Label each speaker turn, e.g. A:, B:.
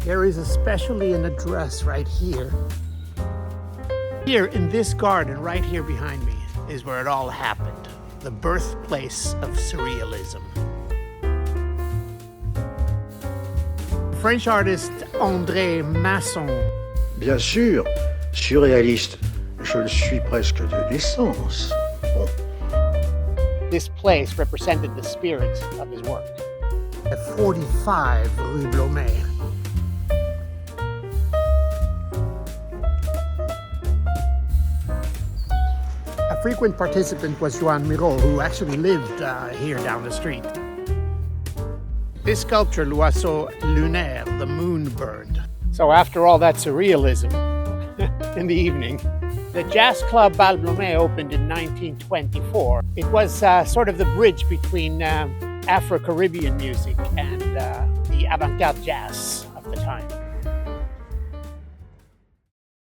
A: There is especially an address right here. Here in this garden, right here behind me, is where it all happened. The birthplace of Surrealism. French artist André Masson.
B: Bien sûr, surréaliste, je le suis presque de naissance. Bon.
A: This place represented the spirit of his work. At 45 Rue Blomet. A frequent participant was Joan Miro, who actually lived here down the street. This sculpture, L'Oiseau Lunaire, the moon bird. So after all that surrealism in the evening, the jazz club Bal Blomet opened in 1924. It was sort of the bridge between Afro-Caribbean music and the avant-garde jazz of the time.